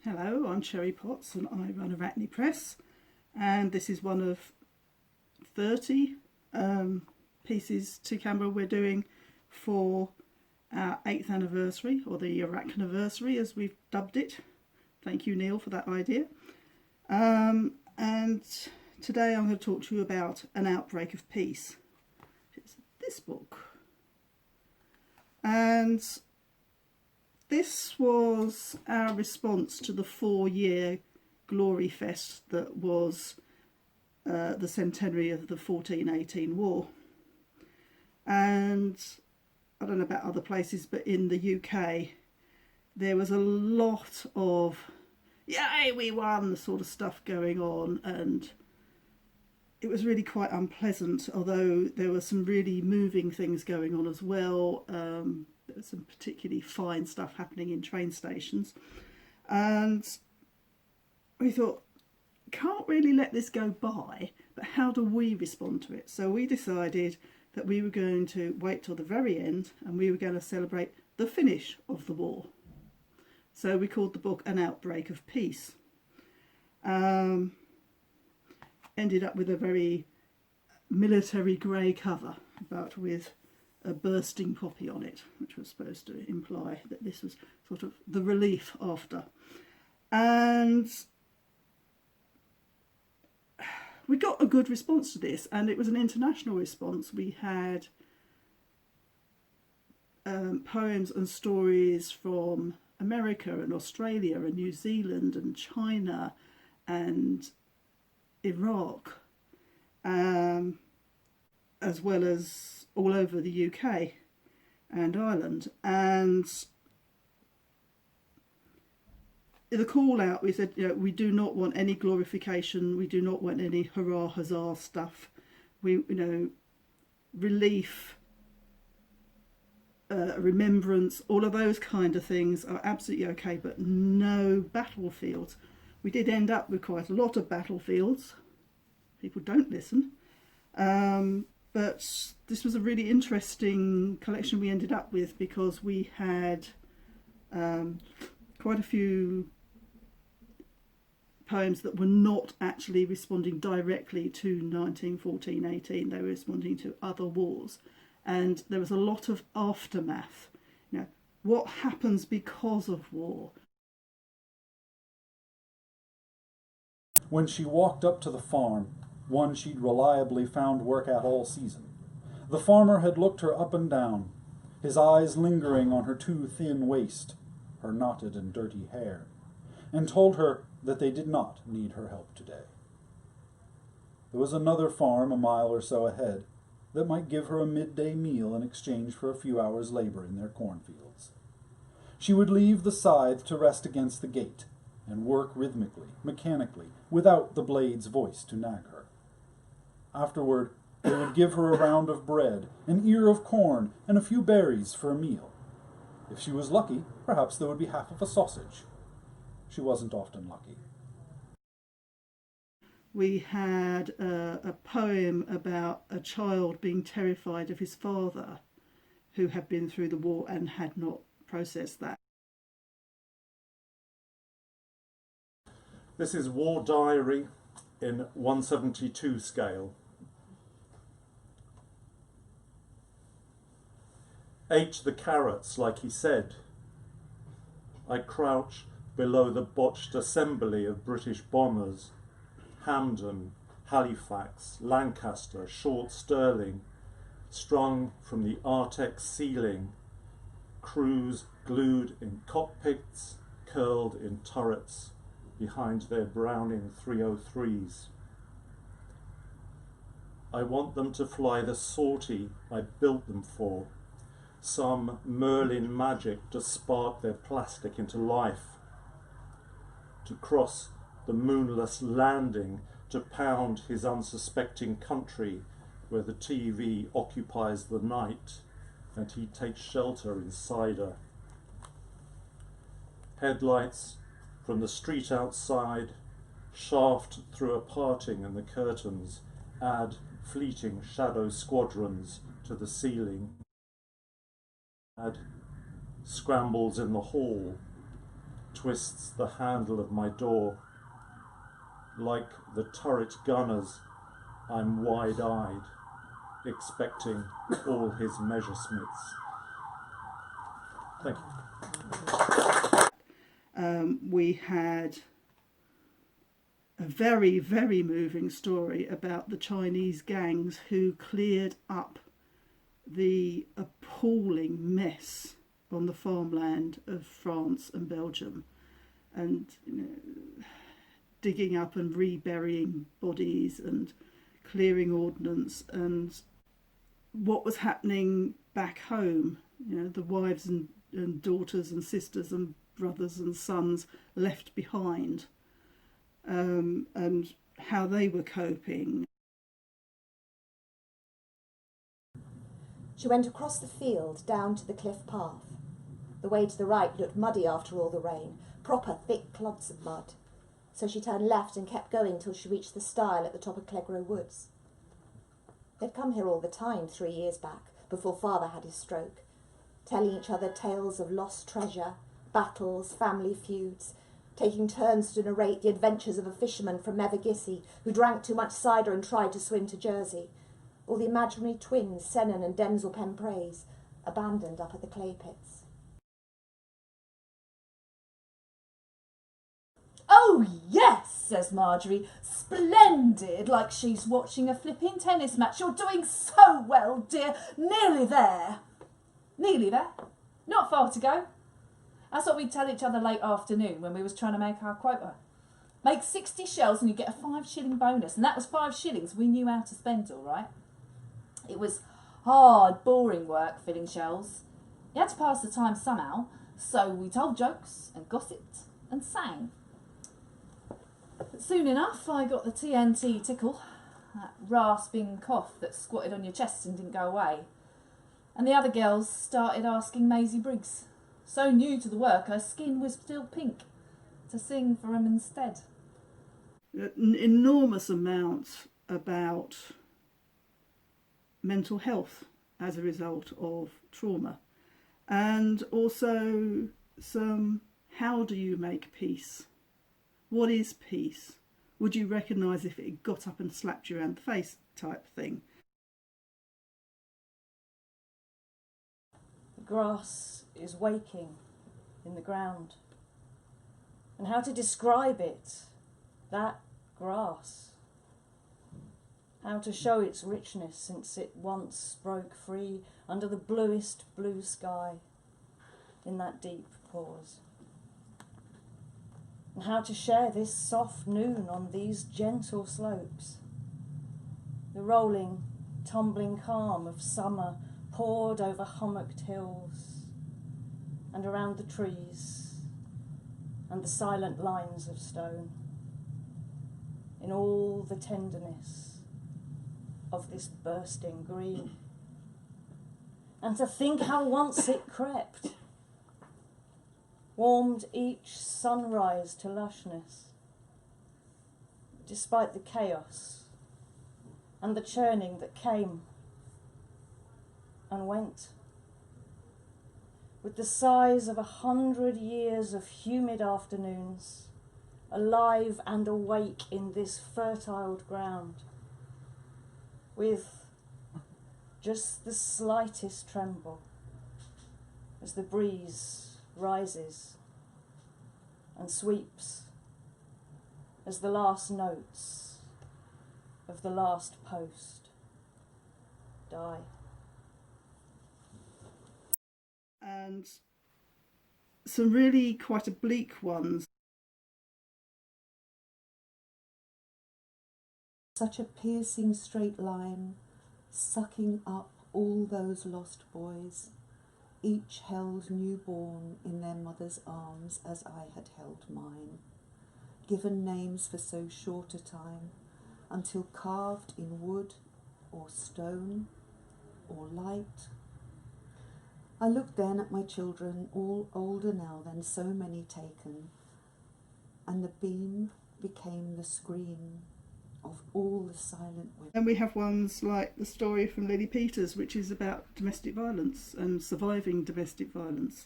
Hello, I'm Cherry Potts and I run Arachne Press, and this is one of 30 pieces to camera we're doing for our 8th anniversary, or the Arachneversary as we've dubbed it. Thank you, Neil, for that idea. And today I'm going to talk to you about An Outbreak of Peace. It's this book. And this was our response to the 4-year glory fest that was the centenary of the 1418 war. And I don't know about other places, but in the UK there was a lot of "yay, we won" sort of stuff going on, and it was really quite unpleasant, although there were some really moving things going on as well. There was some particularly fine stuff happening in train stations, and we thought, can't really let this go by, but how do we respond to it? So we decided that we were going to wait till the very end and we were going to celebrate the finish of the war. So we called the book An Outbreak of Peace. Ended up with a very military grey cover, but with a bursting poppy on it, which was supposed to imply that this was sort of the relief after. And we got a good response to this, and it was an international response. We had poems and stories from America and Australia and New Zealand and China and Iraq, as well as all over the UK and Ireland. And the call out, we said, we do not want any glorification, we do not want any hurrah huzzah stuff. We, relief, remembrance, all of those kind of things are absolutely okay, but no battlefields. We did end up with quite a lot of battlefields. People don't listen. But this was a really interesting collection we ended up with, because we had quite a few poems that were not actually responding directly to 1914-18. They were responding to other wars. And there was a lot of aftermath. What happens because of war? When she walked up to the farm, one she'd reliably found work at all season, the farmer had looked her up and down, his eyes lingering on her too thin waist, her knotted and dirty hair, and told her that they did not need her help today. There was another farm a mile or so ahead that might give her a midday meal in exchange for a few hours' labor in their cornfields. She would leave the scythe to rest against the gate and work rhythmically, mechanically, without the blade's voice to nag her. Afterward, they would give her a round of bread, an ear of corn, and a few berries for a meal. If she was lucky, perhaps there would be half of a sausage. She wasn't often lucky. We had a poem about a child being terrified of his father, who had been through the war and had not processed that. This is War Diary in 172 scale. Ate the carrots like he said. I crouch below the botched assembly of British bombers. Hampden, Halifax, Lancaster, Short Stirling, strung from the Arctic ceiling. Crews glued in cockpits, curled in turrets behind their Browning 303s. I want them to fly the sortie I built them for, some Merlin magic to spark their plastic into life, to cross the moonless landing, to pound his unsuspecting country where the TV occupies the night and he takes shelter inside her. Headlights from the street outside, shaft through a parting in the curtains, add fleeting shadow squadrons to the ceiling. Add scrambles in the hall, twists the handle of my door. Like the turret gunners, I'm wide-eyed, expecting all his measuresmiths. Thank you. We had a very, very moving story about the Chinese gangs who cleared up the appalling mess on the farmland of France and Belgium, and digging up and reburying bodies and clearing ordnance, and what was happening back home, the wives and daughters and sisters and brothers and sons left behind, and how they were coping. She went across the field down to the cliff path. The way to the right looked muddy after all the rain, proper thick clods of mud. So she turned left and kept going till she reached the stile at the top of Clegrow Woods. They'd come here all the time 3 years back, before Father had his stroke, telling each other tales of lost treasure, battles, family feuds, taking turns to narrate the adventures of a fisherman from Mevagissey who drank too much cider and tried to swim to Jersey, or the imaginary twins, Senan and Denzel Pempraise, abandoned up at the clay pits. "Oh yes," says Marjorie, "splendid, like she's watching a flipping tennis match. You're doing so well, dear. Nearly there." Nearly there. Not far to go. That's what we'd tell each other late afternoon when we was trying to make our quota. Make 60 shells and you get a 5-shilling bonus. And that was 5 shillings we knew how to spend, all right. It was hard, boring work filling shells. You had to pass the time somehow, so we told jokes and gossiped and sang. But soon enough, I got the TNT tickle, that rasping cough that squatted on your chest and didn't go away. And the other girls started asking Maisie Briggs, so new to the work her skin was still pink, to sing for them instead. An enormous amount about mental health as a result of trauma, and also some how do you make peace? What is peace? Would you recognise if it got up and slapped you around the face type thing? The grass is waking in the ground. And how to describe it, that grass. How to show its richness since it once broke free under the bluest blue sky in that deep pause. And how to share this soft noon on these gentle slopes. The rolling, tumbling calm of summer poured over hummocked hills and around the trees and the silent lines of stone, in all the tenderness of this bursting green. And to think how once it crept, warmed each sunrise to lushness, despite the chaos and the churning that came and went, with the size of 100 years of humid afternoons, alive and awake in this fertile ground, with just the slightest tremble as the breeze rises and sweeps, as the last notes of the last post die. And some really quite oblique ones. Such a piercing straight line, sucking up all those lost boys, each held newborn in their mother's arms as I had held mine, given names for so short a time, until carved in wood or stone or light. I looked then at my children, all older now than so many taken, and the beam became the screen of all the silent women. And we have ones like the story from Lily Peters, which is about domestic violence and surviving domestic violence.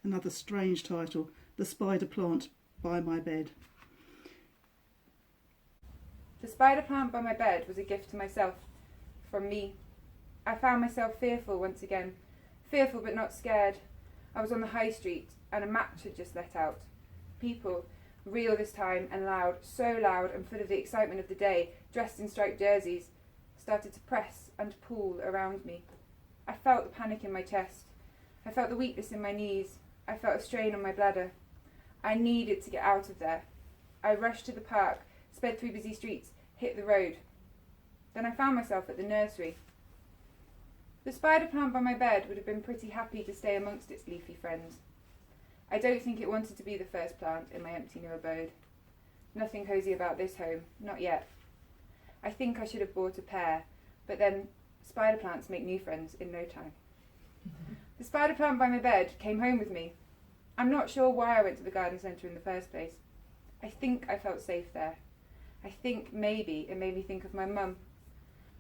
Another strange title, The Spider Plant by My Bed. The spider plant by my bed was a gift to myself, from me. I found myself fearful once again, fearful but not scared. I was on the high street and a match had just let out. People, real this time and loud, so loud and full of the excitement of the day, dressed in striped jerseys, started to press and pull around me. I felt the panic in my chest. I felt the weakness in my knees. I felt a strain on my bladder. I needed to get out of there. I rushed to the park, sped through busy streets, hit the road. Then I found myself at the nursery. The spider plant by my bed would have been pretty happy to stay amongst its leafy friends. I don't think it wanted to be the first plant in my empty new abode. Nothing cosy about this home, not yet. I think I should have bought a pair, but then spider plants make new friends in no time. The spider plant by my bed came home with me. I'm not sure why I went to the garden centre in the first place. I think I felt safe there. I think maybe it made me think of my mum.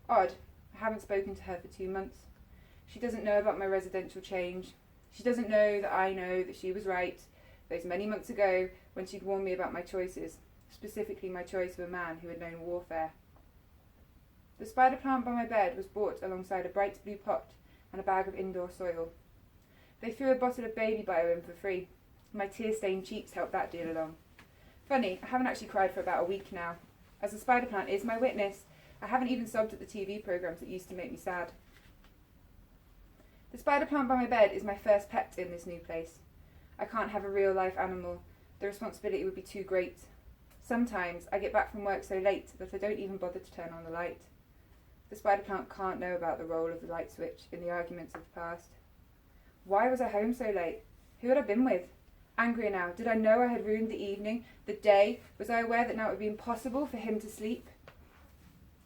Odd, I haven't spoken to her for 2 months. She doesn't know about my residential change. She doesn't know that I know that she was right those many months ago when she'd warned me about my choices, specifically my choice of a man who had known warfare. The spider plant by my bed was bought alongside a bright blue pot and a bag of indoor soil. They threw a bottle of baby bio in for free. My tear-stained cheeks helped that deal along. Funny, I haven't actually cried for about a week now. As the spider plant is my witness, I haven't even sobbed at the TV programmes that used to make me sad. The spider plant by my bed is my first pet in this new place. I can't have a real-life animal. The responsibility would be too great. Sometimes I get back from work so late that I don't even bother to turn on the light. The spider plant can't know about the role of the light switch in the arguments of the past. Why was I home so late? Who had I been with? Angry now. Did I know I had ruined the evening, the day? Was I aware that now it would be impossible for him to sleep?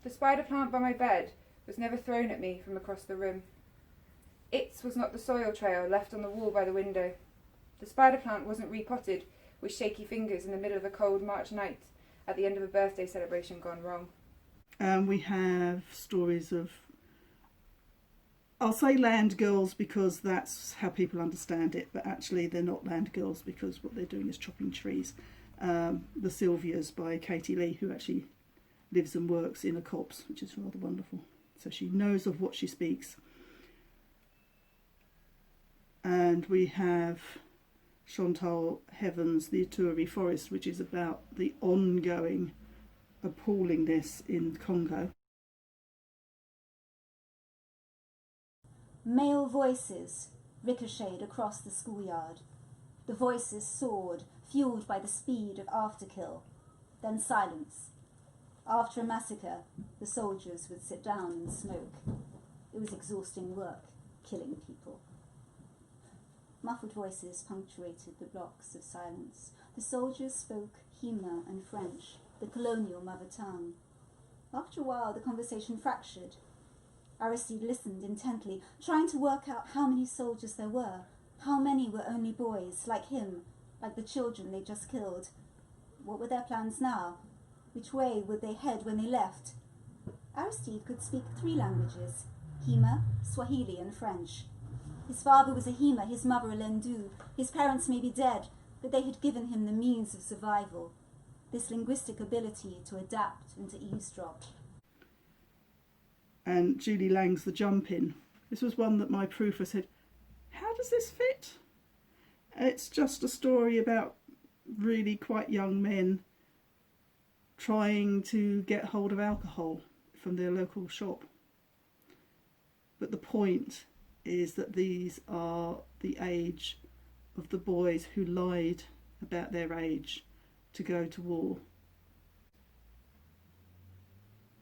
The spider plant by my bed was never thrown at me from across the room. Its was not the soil trail left on the wall by the window. The spider plant wasn't repotted with shaky fingers in the middle of a cold March night at the end of a birthday celebration gone wrong. We have stories of, I'll say land girls because that's how people understand it, but actually they're not land girls because what they're doing is chopping trees. The Sylvias by Katie Lee, who actually lives and works in a copse, which is rather wonderful. So she knows of what she speaks. And we have Chantal Heaven's The Ituri Forest, which is about the ongoing appallingness in Congo. Male voices ricocheted across the schoolyard. The voices soared, fueled by the speed of afterkill. Then silence. After a massacre, the soldiers would sit down and smoke. It was exhausting work, killing people. Muffled voices punctuated the blocks of silence. The soldiers spoke Hima and French, the colonial mother tongue. After a while, the conversation fractured. Aristide listened intently, trying to work out how many soldiers there were. How many were only boys, like him, like the children they just killed? What were their plans now? Which way would they head when they left? Aristide could speak 3 languages, Hima, Swahili and French. His father was a Hima, his mother a Lendu. His parents may be dead, but they had given him the means of survival, this linguistic ability to adapt and to eavesdrop. And Julie Lang's The Jump-In. This was one that my proofer said, how does this fit? It's just a story about really quite young men trying to get hold of alcohol from their local shop. But the point is that these are the age of the boys who lied about their age to go to war.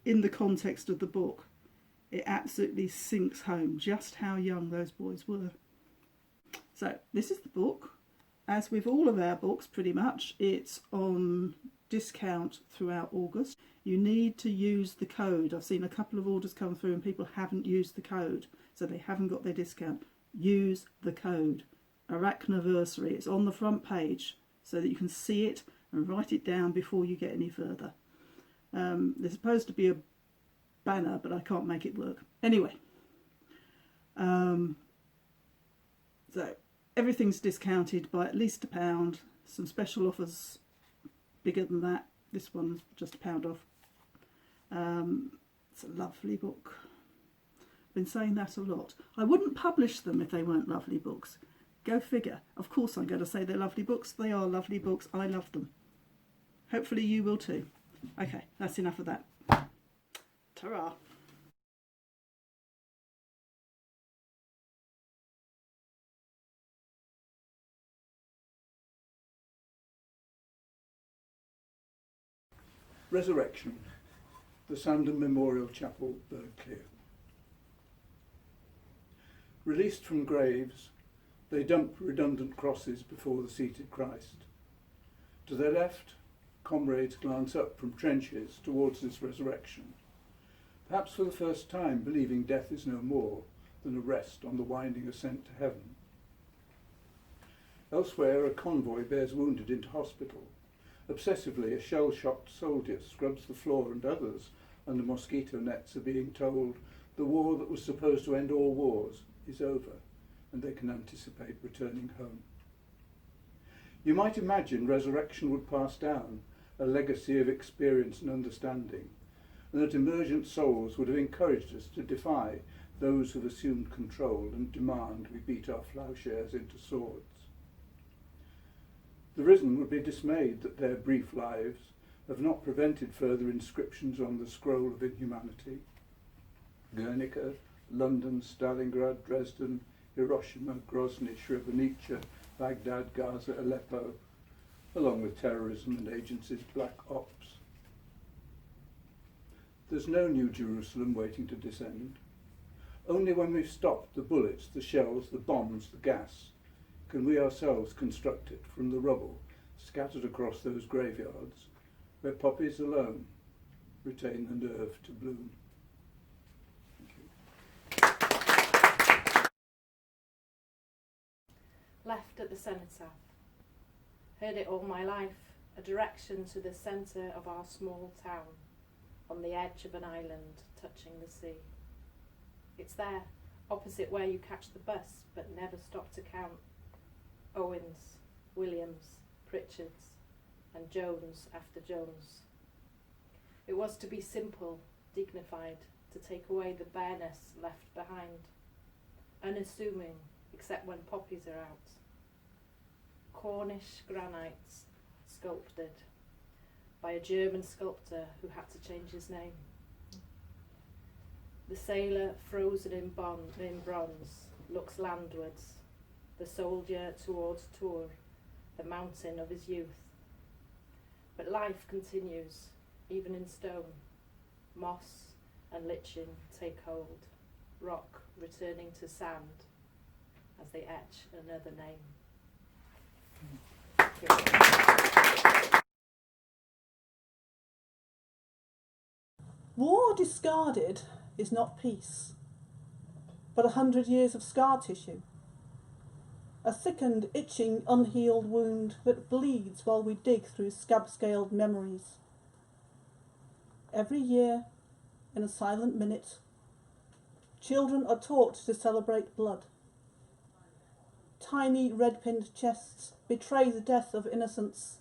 In the context of the book, it absolutely sinks home just how young those boys were. So this is the book. As with all of our books, pretty much, it's on discount throughout August. You need to use the code. I've seen a couple of orders come through and people haven't used the code, so they haven't got their discount. Use the code. Arachneversary. It's on the front page so that you can see it and write it down before you get any further. There's supposed to be a banner, but I can't make it work. Anyway, so Everything's discounted by at least £1. Some special offers bigger than that. This one's just £1 off. It's a lovely book. I've been saying that a lot. I wouldn't publish them if they weren't lovely books. Go figure. Of course I'm going to say they're lovely books. They are lovely books. I love them. Hopefully you will too. Okay, that's enough of that. Ta-ra. Resurrection, the Sandon Memorial Chapel, Birdclear. Released from graves, they dump redundant crosses before the seated Christ. To their left, comrades glance up from trenches towards this resurrection, perhaps for the first time believing death is no more than a rest on the winding ascent to heaven. Elsewhere, a convoy bears wounded into hospital. Obsessively, a shell-shocked soldier scrubs the floor, and others, under mosquito nets, are being told the war that was supposed to end all wars is over, and they can anticipate returning home. You might imagine resurrection would pass down, a legacy of experience and understanding, and that emergent souls would have encouraged us to defy those who've assumed control and demand we beat our ploughshares into swords. The risen would be dismayed that their brief lives have not prevented further inscriptions on the scroll of inhumanity. Guernica, London, Stalingrad, Dresden, Hiroshima, Grozny, Srebrenica, Baghdad, Gaza, Aleppo, along with terrorism and agencies' black ops. There's no new Jerusalem waiting to descend. Only when we've stopped the bullets, the shells, the bombs, the gas, can we ourselves construct it from the rubble scattered across those graveyards, where poppies alone retain the nerve to bloom. Left at the cenotaph. Heard it all my life, a direction to the centre of our small town, on the edge of an island touching the sea. It's there, opposite where you catch the bus, but never stop to count. Owens, Williams, Pritchards, and Jones after Jones. It was to be simple, dignified, to take away the bareness left behind, unassuming except when poppies are out. Cornish granites sculpted by a German sculptor who had to change his name. The sailor frozen in bronze looks landwards, the soldier towards Tours, the mountain of his youth. But life continues, even in stone. Moss and lichen take hold, rock returning to sand as they etch another name. War discarded is not peace, but 100 years of scar tissue. A thickened, itching, unhealed wound that bleeds while we dig through scab-scaled memories. Every year, in a silent minute, children are taught to celebrate blood. Tiny red-pinned chests betray the death of innocence,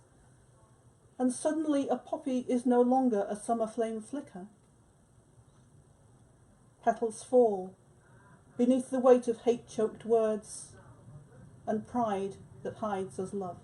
and suddenly a poppy is no longer a summer flame flicker. Petals fall beneath the weight of hate-choked words and pride that hides as love.